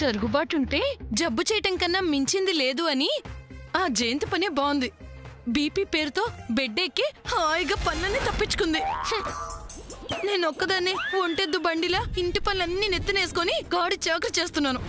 జరుగుబాటుంటే జబ్బు చేయటం కన్నా మించింది లేదు అని ఆ జయంతి పనే బాగుంది. బీపీ పేరుతో బెడ్ ఎక్కి హాయిగా పనులన్నీ తప్పించుకుంది. నేను ఒక్కదాన్నే ఒంటెద్దు బండిలా ఇంటి పనులన్నీ నెత్తినేసుకొని గాడి చాకరీ చేస్తున్నాను.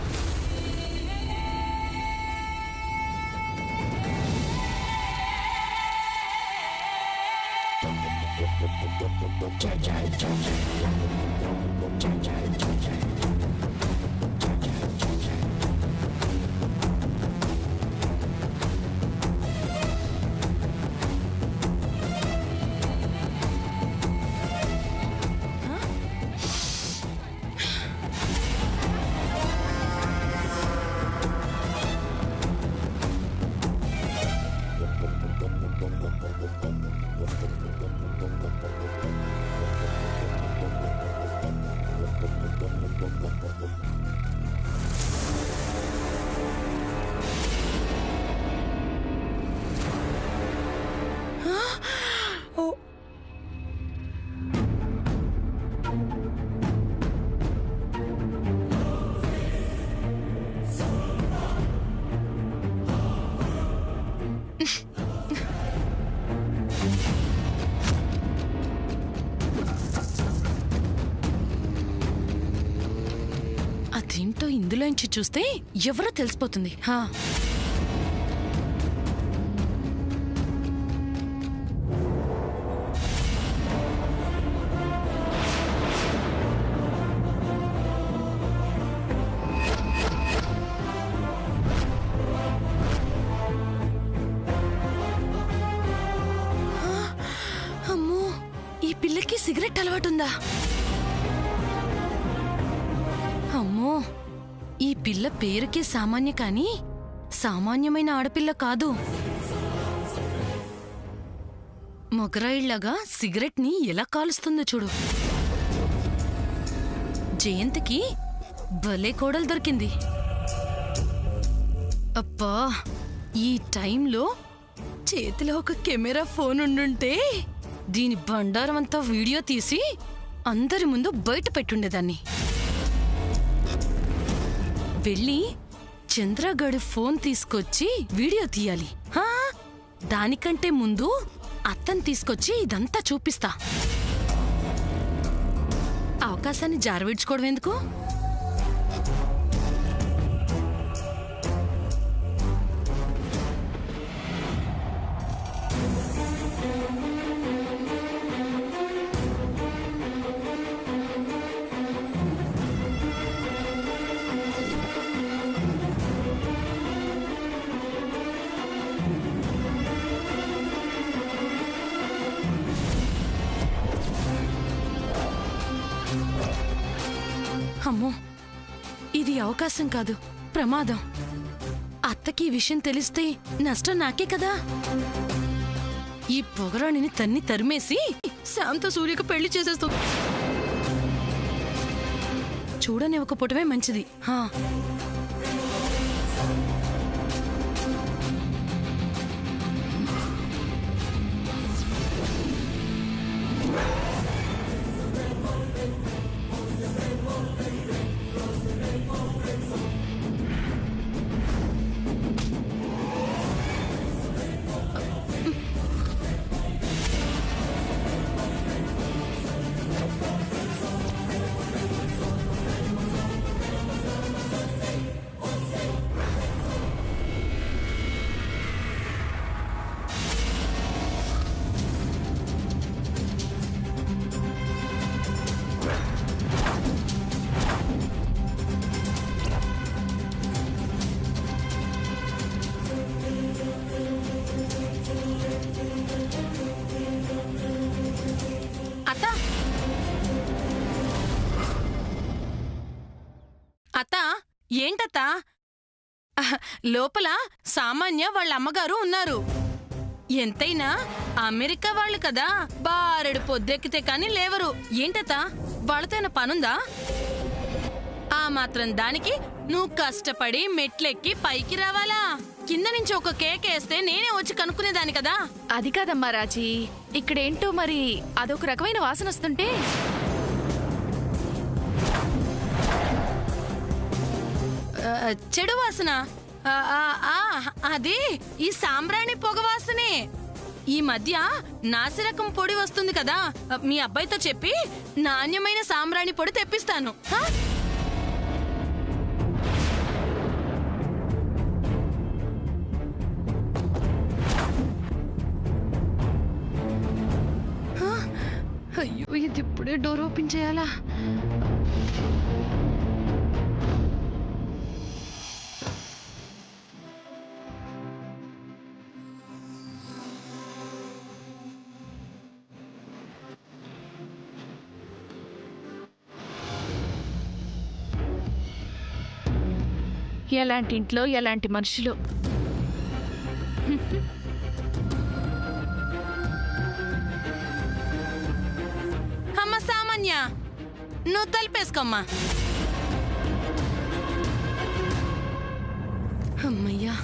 అదేంటో ఇందులోంచి చూస్తే ఎవరో తెలిసిపోతుంది. అమ్మో, ఈ పిల్లకి సిగరెట్ అలవాటుందా? అమ్మో, ఈ పిల్ల పేరుకే సామాన్య కానీ సామాన్యమైన ఆడపిల్ల కాదు. మొగరాయిళ్లాగా సిగరెట్ ని ఎలా కాలుస్తుందో చూడు. జయంతికి భలే కోడలు దొరికింది. అబ్బా, ఈ టైంలో చేతిలో ఒక కెమెరా ఫోన్ ఉండుంటే దీని బండారం అంతా వీడియో తీసి అందరి ముందు బయట పెట్టుండేదాన్ని. వెళ్ళి చంద్రగడు ఫోన్ తీసుకొచ్చి వీడియో తీయాలి. దానికంటే ముందు అత్తని తీసుకొచ్చి ఇదంతా చూపిస్తా. అవకాశాన్ని జారవిడ్చుకోవడం ఎందుకు? అమ్మో, ఇది అవకాశం కాదు, ప్రమాదం. అత్తకి ఈ విషయం తెలిస్తే నష్టం నాకే కదా. ఈ పొగరాణిని తన్ని తరిమేసి శాంత సూర్యకు పెళ్లి చేసేస్తుంది. చూడనివ్వకపోవటమే మంచిది. అత్తా, ఏంటత్తా? లోపల సామాన్య వాళ్ళ అమ్మగారు ఉన్నారు. ఎంతైనా అమెరికా వాళ్ళు కదా, బారెడు పొద్దెక్కితే కాని లేవరు. ఏంటత్తా, వాళ్ళతో పనుందా? ఆ మాత్రం దానికి నువ్వు కష్టపడి మెట్లెక్కి పైకి రావాలా? కింద నుంచి ఒక కేక్ వేస్తే నేనే వచ్చి కనుక్కునేదాన్ని కదా. అది కాదమ్మా రాజీ, ఇక్కడేంటో మరి అదొక రకమైన వాసన వస్తుంటే. చెడు వాసన అది ఈ సాంబ్రాణి పొగ వాసనే. ఈ మధ్య నాసిరకం పొడి వస్తుంది కదా, మీ అబ్బాయితో చెప్పి నాణ్యమైన సాంబ్రాణి పొడి తెప్పిస్తాను. అయ్యో, ఇది ఇప్పుడే డోర్ ఓపెన్ చేయాలా? ఎలాంటి ఇంట్లో ఎలాంటి మనుషులు. అమ్మ సామాన్య, నువ్వు తలిపేసుకోమ్మా. అమ్మయ్యా,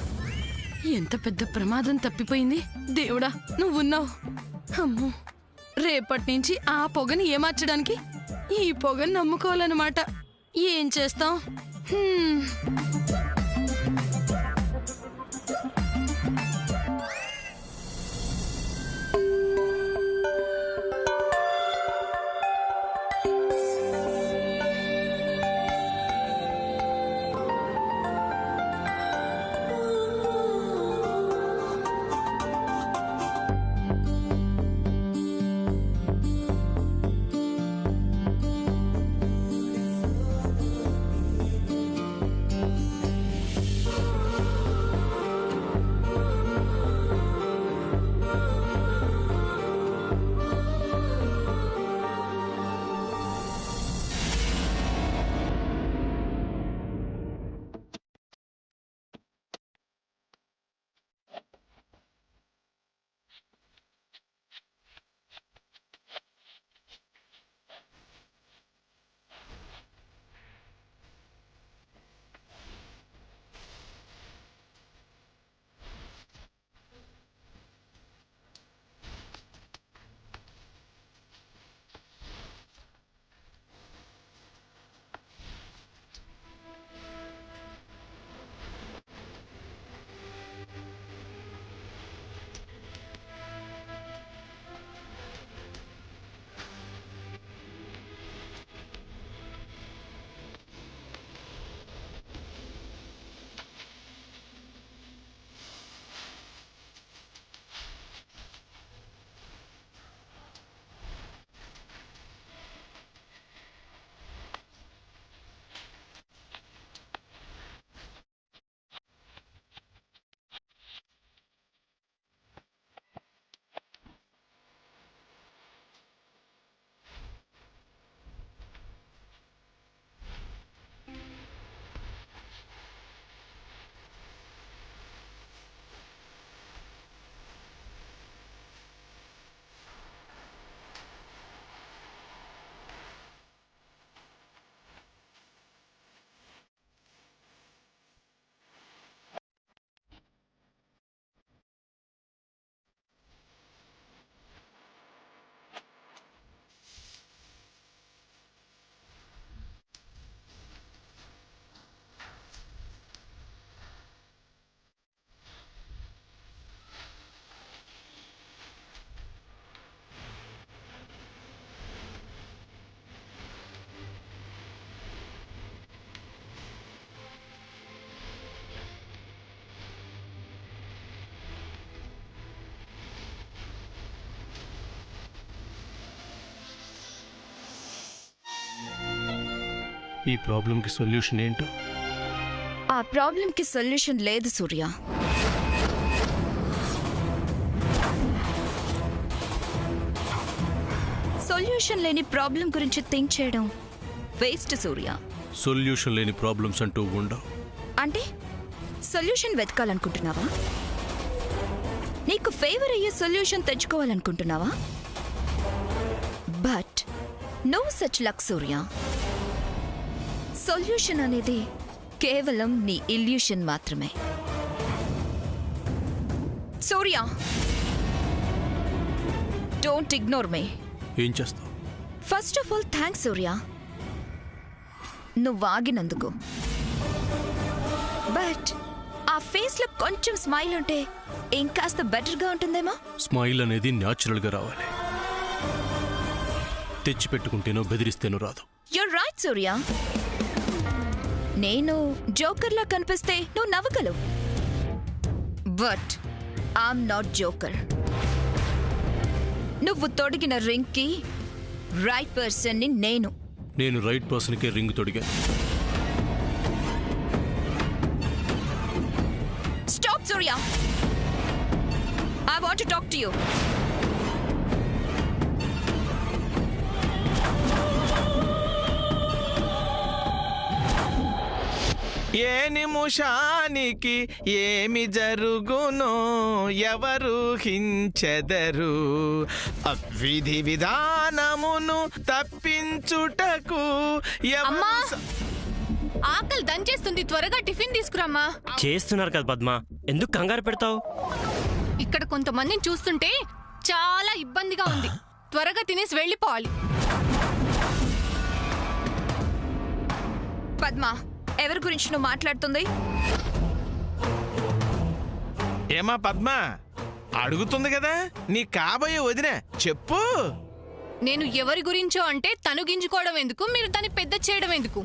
ఎంత పెద్ద ప్రమాదం తప్పిపోయింది. దేవుడా, నువ్వున్నావు. అమ్మో, రేపటి నుంచి ఆ పొగని ఏమార్చడానికి ఈ పొగని నమ్ముకోవాలన్నమాట. ఏం చేస్తాం? ఈ ప్రాబ్లంకి సొల్యూషన్ ఏంటో? ఆ ప్రాబ్లంకి సొల్యూషన్ లేదు సూర్య. సొల్యూషన్ లేని ప్రాబ్లం గురించి థింక్ చేయడం వేస్ట్ సూర్య. సొల్యూషన్ లేని ప్రాబ్లమ్స్ అంటూ ఉండవు. అంటే సొల్యూషన్ వెతకాలనుకుంటున్నావా? నీకు ఫేవర్ అయ్యే సొల్యూషన్ తెచ్చుకోవాలనుకుంటున్నావా? But no such luck Surya. Solution అనేది కేవలం నీ ఇల్యూషన్ మాత్రమే. Surya, don't ignore me. ఏం చేస్తావు? First of all thanks Surya, నువ్వు ఆగినందుకు. బట్ ఆ ఫేస్ లో కొంచెం స్మైల్ ఉంటే ఇంకాస్త బెటర్ గా ఉంటుందేమో. స్మైల్ అనేది న్యాచురల్ గా రావాలి. తెచ్చిపెట్టుకుంటేనో బెదిరిస్తేనో రాదు. You're right Surya. నేను జోకర్లా కనిపిస్తే నువ్వు నవ్వగలవు, బట్ ఐఎమ్ నాట్ జోకర్. నువ్వు తొడిగిన రింగ్ కి రైట్ పర్సన్ ని నేను రైట్ పర్సన్ కే రింగ్ తొడిగాను. Stop Surya, I want to talk to you. ఏ నిమిషానికి ఏమి జరుగునో ఎవరు హించెదరు, విధి విధానమును తప్పించుటకు అమ్మా, ఆకలి దంచేస్తుంది, త్వరగా టిఫిన్ తీసుకురామ్మా. చేస్తున్నారు కదా పద్మ, ఎందుకు కంగారు పెడతావు? ఇక్కడ కొంతమందిని చూస్తుంటే చాలా ఇబ్బందిగా ఉంది. త్వరగా తినేసి వెళ్ళిపోవాలి. పద్మ, ఎవరి గురించి నువ్వు మాట్లాడుతుంది? ఏమా పద్మ, అడుగుతుంది కదా నీ కాబోయే వదిన, చెప్పు. నేను ఎవరి గురించో అంటే తను గింజుకోవడం ఎందుకు, మీరు దాన్ని పెద్ద చేయడం ఎందుకు?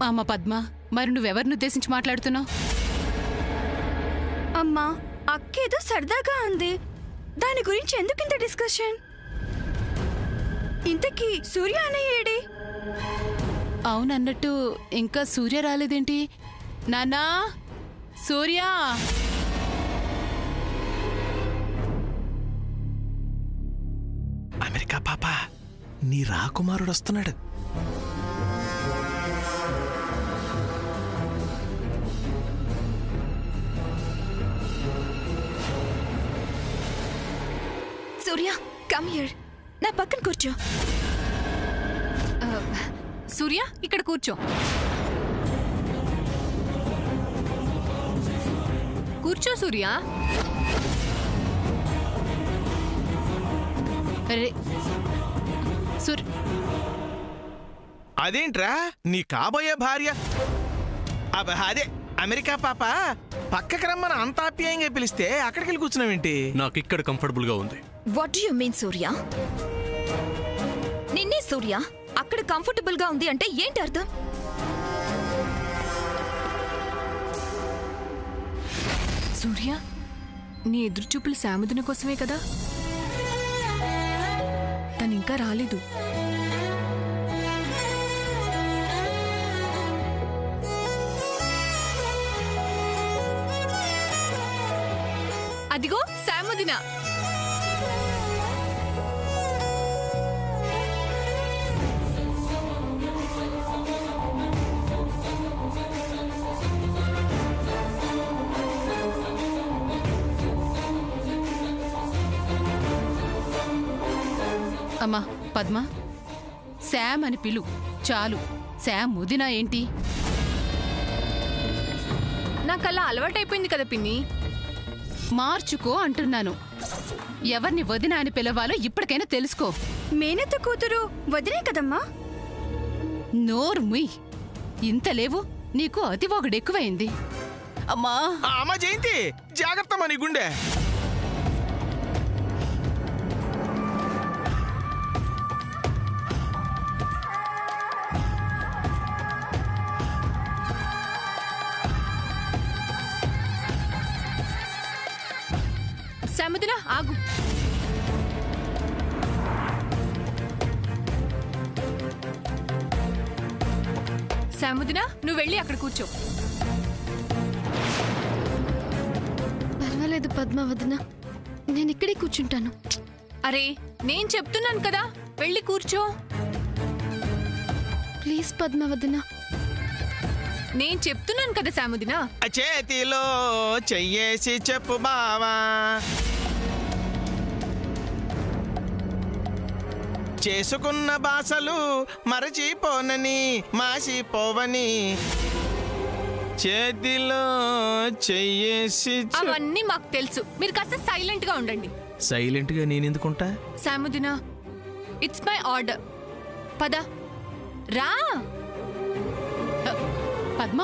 అమ్మ పద్మ, మరి నువ్వెవరిని ఉద్దేశించి మాట్లాడుతున్నావు? అమ్మా, అక్కేదో సరదాగా ఉంది, దాని గురించి ఎందుకు ఇంత డిస్కషన్? ఇంతకీ సూర్య అన్నయ్యేడి? అవునన్నట్టు ఇంకా సూర్య రాలేదేంటి? నాన్నా, సూర్య! అమెరికా పాప, నీ రాకుమారుడు వస్తున్నాడు. సూర్య, కమ్ హియర్, నా పక్కన కూర్చో. సూర్య, ఇక్కడ కూర్చో. కూర్చో సూర్య. అరే అదేంట్రా నీ కాబోయే భార్య అదే అమెరికా పాప పక్కకి రమ్మని అంత ఆప్యాయంగా పిలిస్తే అక్కడికి వెళ్ళి కూర్చున్నావేంటి? నాకు ఇక్కడ కంఫర్టబుల్ గా ఉంది. వాట్ డు యు మీన్ సూర్య? నిన్నే సూర్య, అక్కడ కంఫర్టబుల్ గా ఉంది అంటే ఏంటి అర్థం? సూర్య, నీ ఎదురు చూపులు శాముదిన కోసమే కదా? తను ఇంకా రాలేదు. అదిగో శాముదిన. అమ్మా పద్మ, శామ్ అని పిలు చాలు. శామ్ ముదినా ఏంటి? నాకల్లా అలవాటైపోయింది కదా పిన్ని. మార్చుకో అంటున్నాను. ఎవరిని వదిన అని పిలవాలో ఇప్పటికైనా తెలుసుకో. మేనత్త కూతురు వదిలే కదమ్మా. నోర్ముయ్, ఇంత లేవు, నీకు అతి ఒకడెక్కువైంది. అమ్మా అమ్మ జయంతి, జాగ్రత్త నీ గుండె. శాముదిన, ఆగు. శాముదిన, నువ్వు వెళ్ళి అక్కడ కూర్చో. పర్వాలేదు పద్మ వదిన, నేను ఇక్కడే కూర్చుంటాను. అరే, నేను చెప్తున్నాను కదా, వెళ్ళి కూర్చో. ప్లీజ్ పద్మ వదిన. నేను చెప్తున్నాను కదా శాముదిన. చేతిలో చెయ్యేసి చెప్పు బావా, చేసుకున్న బాసలు మరచిపోనని మాసిపోవని, చేతిలో చెయ్యేసి. అవన్నీ మాకు తెలుసు, మీరు కాస్త సైలెంట్ గా ఉండండి. సైలెంట్ గా నేనెందుకుంటా? శాముదిన, ఇట్స్ మై ఆర్డర్. పద రా. పద్మ,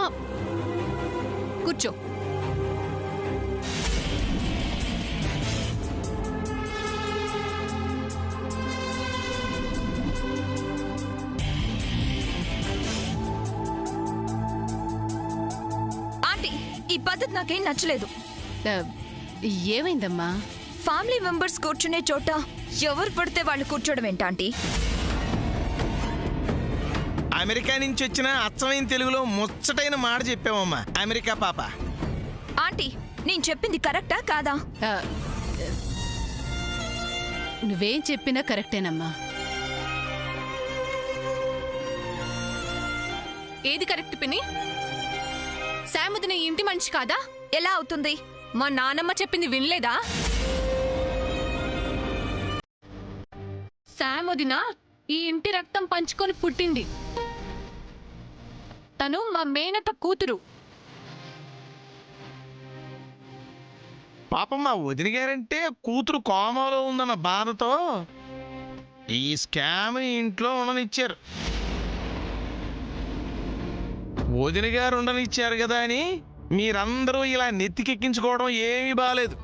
కూర్చో. ఆంటీ, ఈ పద్ధతి నాకేం నచ్చలేదు. ఏమైందమ్మా? ఫ్యామిలీ మెంబర్స్ కూర్చునే చోట ఎవరు పడితే వాళ్ళు కూర్చోవడం ఏంటంటీ? అమెరికా నుంచి వచ్చిన అచ్చమైన తెలుగులో ముచ్చటైన మాట చెప్పావమ్మా అమెరికా పాప. ఆంటీ, నేను చెప్పింది కరెక్టా కాదా? నువ్వేం చెప్పినా కరెక్టేనమ్మా. ఏది కరెక్ట్ పిన్ని? శాముదిన ఈ ఇంటి మనిషి కాదా? ఎలా అవుతుంది? మా నానమ్మ చెప్పింది వినలేదా? శాముదిన ఈ ఇంటి రక్తం పంచుకొని పుట్టింది. తను మా మేనత కూతురు. పాపం మా వదిన గారంటే కూతురు కోమలో ఉందన్న బాధతో ఈ స్కామ్ ఇంట్లో ఉండనిచ్చారు. వదిన గారు ఉండనిచ్చారు కదా అని మీరందరూ ఇలా నెత్తికెక్కించుకోవడం ఏమీ బాలేదు.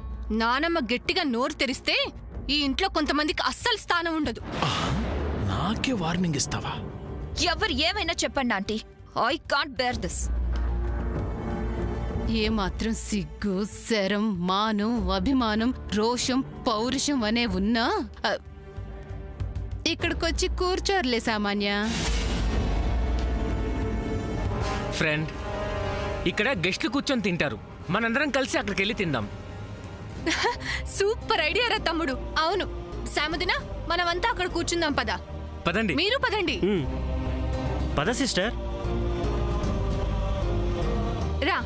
నానమ్మ గట్టిగా నోరు తెరిస్తే ఈ ఇంట్లో కొంతమందికి అస్సలు స్థానం ఉండదు. నాకే వార్నింగ్ ఇస్తావా? ఎవరు ఏమైనా చెప్పండి aunty, I can't bear this. ఏమాత్రం సిగ్గు, శరం, మానం, అభిమానం, రోషం, పౌరుషం అనే ఉన్నా ఇక్కడికొచ్చి కూర్చోర్లే సామాన్య. ఫ్రెండ్, ఇక్కడ గెస్ట్లు కూర్చొని తింటారు, మనందరం కలిసి అక్కడికి వెళ్ళి తిందాం. సూపర్ ఐడియా రా తమ్ముడు. అవును శాముదిన, మనమంతా అక్కడ కూర్చుందాం. పద. పదండి. మీరు పదండి. పద సిస్టర్. రా.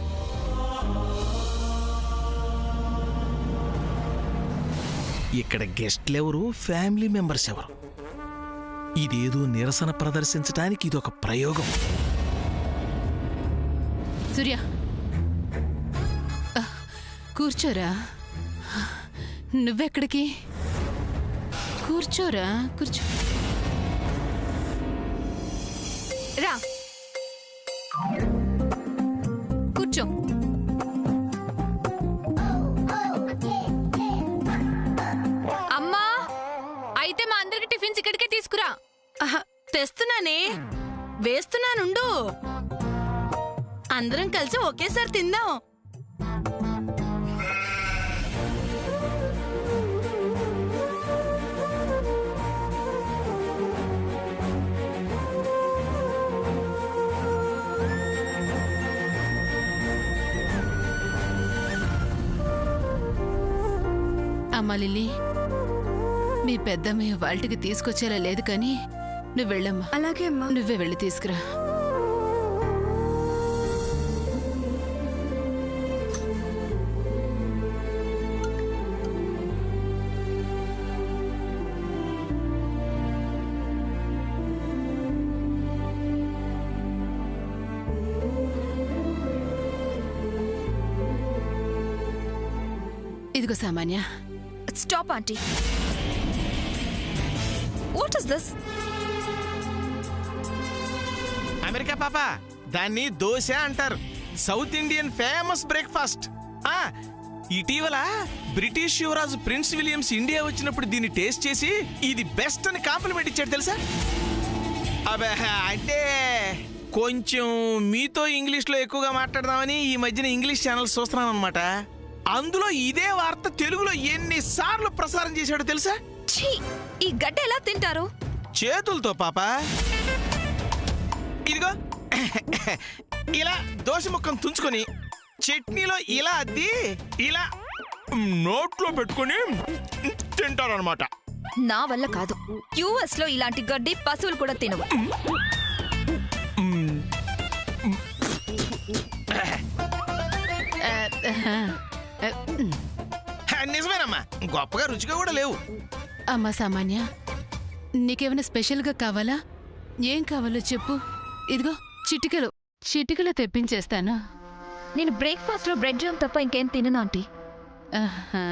ఇక్కడ గెస్ట్లు ఎవరు, ఫ్యామిలీ మెంబర్స్ ఎవరు? ఇదేదో నిరసన ప్రదర్శించడానికి ఇదొక ప్రయోగం. సూర్య, కూర్చోరా. నువ్వెక్కడికి? కూర్చోరా, కూర్చో. రా కూర్చో. అమ్మా, అయితే మా అందరికి టిఫిన్స్ ఇక్కడికే తీసుకురా. తెస్తున్నానే, వేస్తున్నానుండు. అందరం కలిసి ఒకేసారి తిందాం. అమ్మా లిల్లీ, మీ పెద్దమ్మ వాళ్ళకి తీసుకొచ్చేలా లేదు కానీ నువ్వు వెళ్ళమ్మా. అలాగే అమ్మా. నువ్వే వెళ్ళి తీసుకురా. ఇదిగో సామాన్య. Stop aunty. What is this? America పాప, దాన్ని దోశ అంటారు. South Indian famous breakfast. ఇటీవల బ్రిటిష్ యువరాజు ప్రిన్స్ విలియమ్స్ ఇండియా వచ్చినప్పుడు దీన్ని టేస్ట్ చేసి ఇది బెస్ట్ అని కాంప్లిమెంట్ ఇచ్చాడు తెలుసా? అబ్బే, అంటే కొంచెం మీతో ఇంగ్లీష్లో ఎక్కువగా మాట్లాడదామని ఈ మధ్యన ఇంగ్లీష్ ఛానల్స్ చూస్తున్నాను అనమాట. అందులో ఇదే వార్త తెలుగులో ఎన్నిసార్లు ప్రసారం చేశాడో తెలుసా? ఛీ, ఈ గడ్డ ఎలా తింటారు? చేతులతో పాప. ఇదిగో ఇలా దోశ ముక్కను తుంచుకొని చట్నీలో ఇలా అద్ది ఇలా నోట్లో పెట్టుకొని తింటారనమాట. నా వల్ల కాదు. యుఎస్ లో ఇలాంటి గడ్డి పశువులు కూడా తినవు. నిజమేనమ్మా, గొప్పగా రుచిగా కూడా లేవు. అమ్మా సామాన్య, నీకేమైనా స్పెషల్గా కావాలా? ఏం కావాలో చెప్పు. ఇదిగో చిటికలో తెప్పించేస్తాను. నేను బ్రేక్ఫాస్ట్ లో బ్రెడ్ జామ్ తప్ప ఇంకేం తినను ఆంటీ. ఆహా.